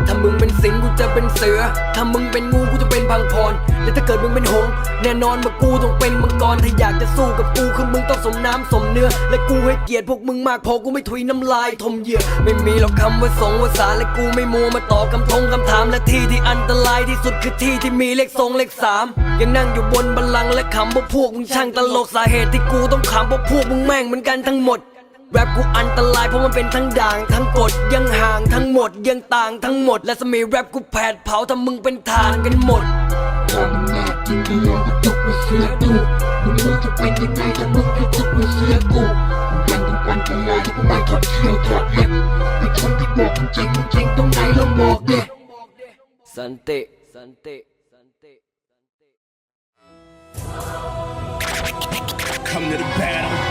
ถ้ามึงเป็นสิงกูจะเป็นเสือถ้ามึงเป็นงูกูจะเป็นพังพรและถ้าเกิดมึงเป็นหงส์แน่นอนว่ากูต้องเป็นมังกรถ้าอยากจะสู้กับกูคือมึงต้องสมน้ำสมเนื้อและกูให้เกียรติพวกมึงมากพอกูไม่ถุยน้ำลายทมเหยื่อไม่มีหรอกคำว่าสงว่าสารและกูไม่มัวมาตอบคำถามและที่ที่อันตรายที่สุดคือที่ที่มีเลข2เลข3ยังนั่งอยู่บนบัลลังก์และขำว่าพวกมึงช่างตลกสาเหตุที่กูต้องขำเพราะพวกมึงแม่งเหมือนกันทั้งหมดแรปกูอันตรายเพราะมันเป็นทั้งด่างทั้งกฎยังห่างทั้งหมดยังต่างทั้งหมดและสมัยแรปกูแผดเผาถ้ามึงเป็นทานกันหมดถ้ามึงอยากกินก็ลองมาตกมาเสือดูมึงรู้จะเป็นยังไงถ้ามึงไม่ตกมาเสือกูมึงยังต้องอันตรายถ้ากูไม่ถอดเขี้ยวถอดเล็บไอ้คนที่บอกมึงเจ๋งตรงไหนลองบอกดิสันติCome to the battle